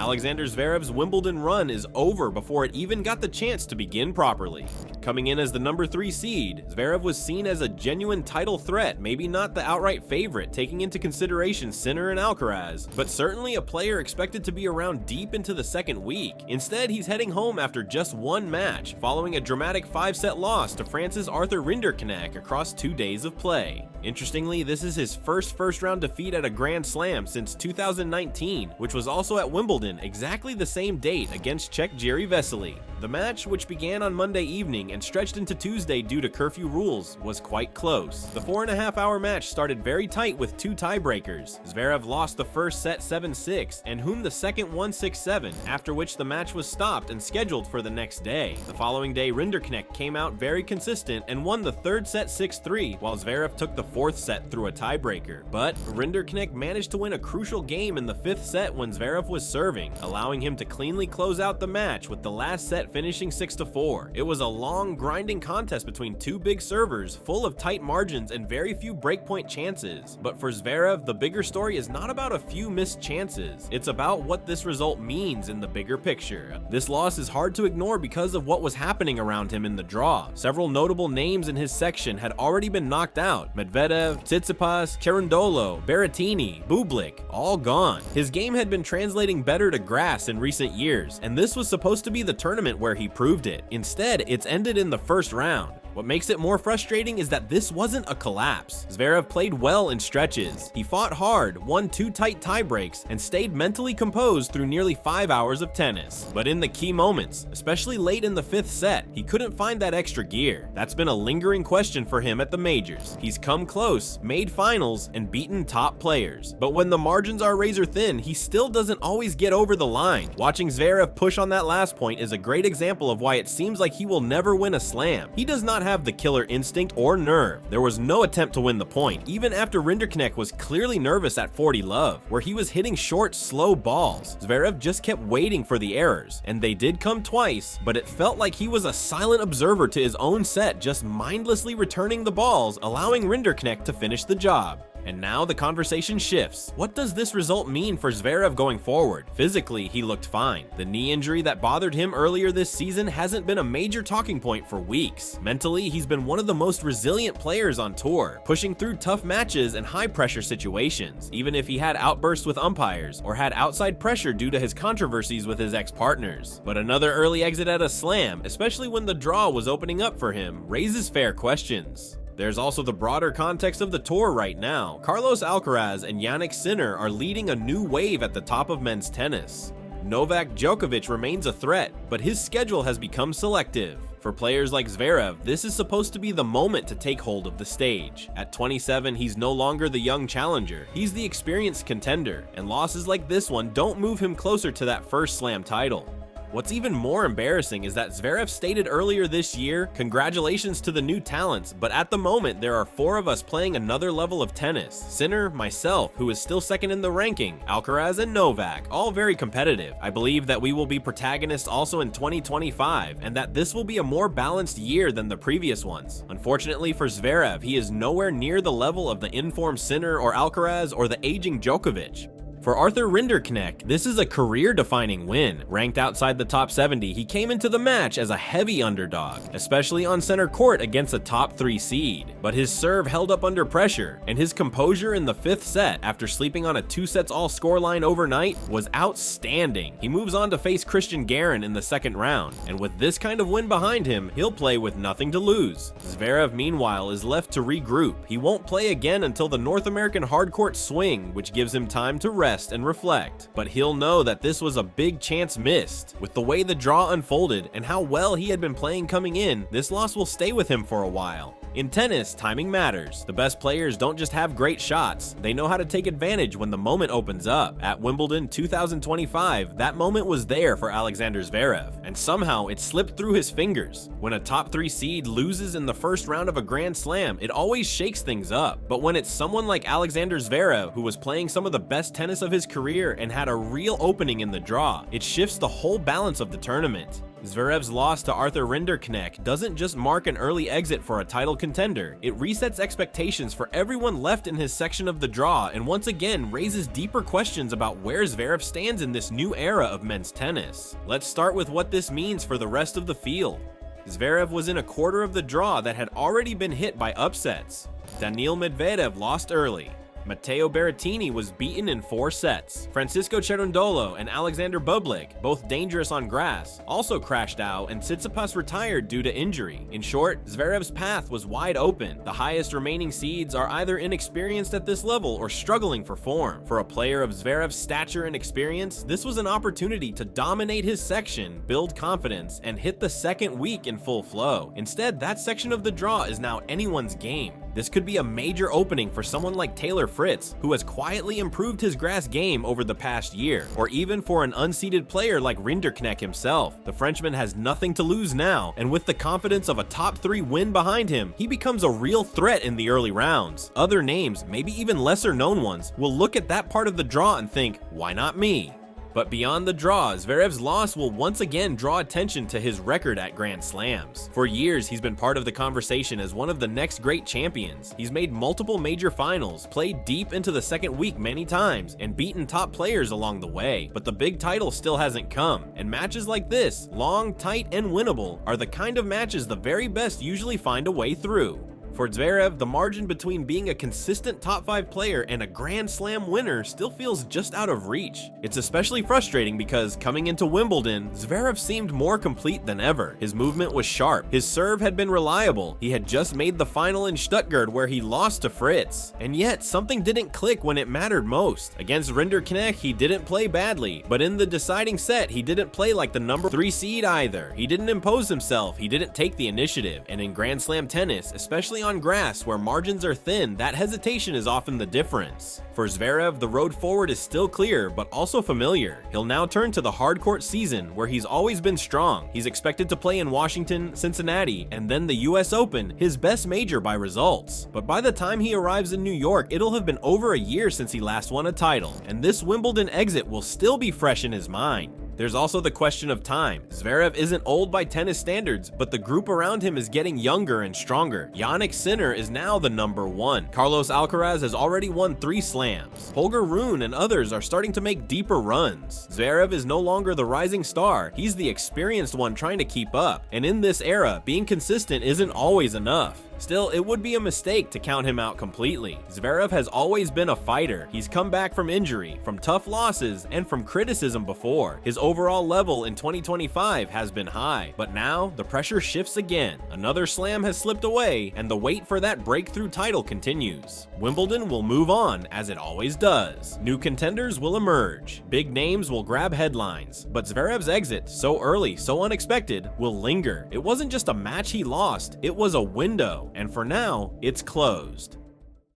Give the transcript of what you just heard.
Alexander Zverev's Wimbledon run is over before it even got the chance to begin properly. Coming in as the number 3 seed, Zverev was seen as a genuine title threat, maybe not the outright favorite taking into consideration Sinner and Alcaraz, but certainly a player expected to be around deep into the second week. Instead, he's heading home after just one match, following a dramatic 5-set loss to France's Rinderknech across 2 days of play. Interestingly, this is his first-round defeat at a Grand Slam since 2019, which was also at Wimbledon, exactly the same date against Czech Jiri Vesely. The match, which began on Monday evening and stretched into Tuesday due to curfew rules, was quite close. The 4.5-hour match started very tight with 2 tiebreakers. Zverev lost the first set 7-6 and Hum the second 1-6-7, after which the match was stopped and scheduled for the next day. The following day, Rinderknech came out very consistent and won the third set 6-3, while Zverev took the fourth set through a tiebreaker. But Rinderknech managed to win a crucial game in the 5th set when Zverev was serving, allowing him to cleanly close out the match with the last set finishing 6-4. It was a long, grinding contest between 2 big servers, full of tight margins and very few breakpoint chances. But for Zverev, the bigger story is not about a few missed chances. It's about what this result means in the bigger picture. This loss is hard to ignore because of what was happening around him in the draw. Several notable names in his section had already been knocked out. Medvedev, Tsitsipas, Cerundolo, Berrettini, Bublik, all gone. His game had been translating better to grass in recent years, and this was supposed to be the tournament where he proved it. Instead, it's ended in the first round. What makes it more frustrating is that this wasn't a collapse. Zverev played well in stretches. He fought hard, won 2 tight tiebreaks, and stayed mentally composed through nearly 5 hours of tennis. But in the key moments, especially late in the 5th set, he couldn't find that extra gear. That's been a lingering question for him at the majors. He's come close, made finals, and beaten top players. But when the margins are razor thin, he still doesn't always get over the line. Watching Zverev push on that last point is a great example of why it seems like he will never win a slam. He does not have the killer instinct or nerve. There was no attempt to win the point, even after Rinderknech was clearly nervous at 40 love, where he was hitting short, slow balls. Zverev just kept waiting for the errors, and they did come twice, but it felt like he was a silent observer to his own set, just mindlessly returning the balls, allowing Rinderknech to finish the job. And now the conversation shifts. What does this result mean for Zverev going forward? Physically, he looked fine. The knee injury that bothered him earlier this season hasn't been a major talking point for weeks. Mentally, he's been one of the most resilient players on tour, pushing through tough matches and high-pressure situations, even if he had outbursts with umpires or had outside pressure due to his controversies with his ex-partners. But another early exit at a slam, especially when the draw was opening up for him, raises fair questions. There's also the broader context of the tour right now. Carlos Alcaraz and Jannik Sinner are leading a new wave at the top of men's tennis. Novak Djokovic remains a threat, but his schedule has become selective. For players like Zverev, this is supposed to be the moment to take hold of the stage. At 27, he's no longer the young challenger. He's the experienced contender, and losses like this one don't move him closer to that first slam title. What's even more embarrassing is that Zverev stated earlier this year, "Congratulations to the new talents, but at the moment there are 4 of us playing another level of tennis. Sinner, myself, who is still second in the ranking, Alcaraz and Novak, all very competitive. I believe that we will be protagonists also in 2025, and that this will be a more balanced year than the previous ones." Unfortunately for Zverev, he is nowhere near the level of the informed Sinner or Alcaraz or the aging Djokovic. For Arthur Rinderknech, this is a career-defining win. Ranked outside the top 70, he came into the match as a heavy underdog, especially on center court against a top 3 seed. But his serve held up under pressure, and his composure in the 5th set, after sleeping on a 2-sets-all scoreline overnight, was outstanding. He moves on to face Christian Garin in the 2nd round, and with this kind of win behind him, he'll play with nothing to lose. Zverev, meanwhile, is left to regroup. He won't play again until the North American hardcourt swing, which gives him time to rest and reflect, but he'll know that this was a big chance missed. With the way the draw unfolded and how well he had been playing coming in, this loss will stay with him for a while. In tennis, timing matters. The best players don't just have great shots, they know how to take advantage when the moment opens up. At Wimbledon 2025, that moment was there for Alexander Zverev, and somehow it slipped through his fingers. When a top 3 seed loses in the first round of a Grand Slam, it always shakes things up. But when it's someone like Alexander Zverev, who was playing some of the best tennis of his career and had a real opening in the draw, it shifts the whole balance of the tournament. Zverev's loss to Arthur Rinderknech doesn't just mark an early exit for a title contender, it resets expectations for everyone left in his section of the draw and once again raises deeper questions about where Zverev stands in this new era of men's tennis. Let's start with what this means for the rest of the field. Zverev was in a quarter of the draw that had already been hit by upsets. Daniil Medvedev lost early. Matteo Berrettini was beaten in 4 sets. Francisco Cerundolo and Alexander Bublik, both dangerous on grass, also crashed out, and Tsitsipas retired due to injury. In short, Zverev's path was wide open. The highest remaining seeds are either inexperienced at this level or struggling for form. For a player of Zverev's stature and experience, this was an opportunity to dominate his section, build confidence, and hit the second week in full flow. Instead, that section of the draw is now anyone's game. This could be a major opening for someone like Taylor Fritz, who has quietly improved his grass game over the past year, or even for an unseeded player like Rinderknech himself. The Frenchman has nothing to lose now, and with the confidence of a top 3 win behind him, he becomes a real threat in the early rounds. Other names, maybe even lesser known ones, will look at that part of the draw and think, why not me? But beyond the draw, Zverev's loss will once again draw attention to his record at Grand Slams. For years, he's been part of the conversation as one of the next great champions. He's made multiple major finals, played deep into the second week many times, and beaten top players along the way. But the big title still hasn't come, and matches like this, long, tight, and winnable, are the kind of matches the very best usually find a way through. For Zverev, the margin between being a consistent top 5 player and a Grand Slam winner still feels just out of reach. It's especially frustrating because coming into Wimbledon, Zverev seemed more complete than ever. His movement was sharp, his serve had been reliable, he had just made the final in Stuttgart where he lost to Fritz. And yet, something didn't click when it mattered most. Against Rinderknech, he didn't play badly, but in the deciding set, he didn't play like the number 3 seed either. He didn't impose himself, he didn't take the initiative, and in Grand Slam tennis, especially on grass where margins are thin, that hesitation is often the difference. For Zverev, the road forward is still clear, but also familiar. He'll now turn to the hard court season, where he's always been strong. He's expected to play in Washington, Cincinnati, and then the US Open, his best major by results. But by the time he arrives in New York, it'll have been over a year since he last won a title, and this Wimbledon exit will still be fresh in his mind. There's also the question of time. Zverev isn't old by tennis standards, but the group around him is getting younger and stronger. Jannik Sinner is now the number 1. Carlos Alcaraz has already won 3 slams. Holger Rune and others are starting to make deeper runs. Zverev is no longer the rising star, he's the experienced one trying to keep up. And in this era, being consistent isn't always enough. Still, it would be a mistake to count him out completely. Zverev has always been a fighter. He's come back from injury, from tough losses, and from criticism before. His overall level in 2025 has been high, but now the pressure shifts again. Another slam has slipped away, and the wait for that breakthrough title continues. Wimbledon will move on, as it always does. New contenders will emerge. Big names will grab headlines, but Zverev's exit, so early, so unexpected, will linger. It wasn't just a match he lost, it was a window. And for now, it's closed.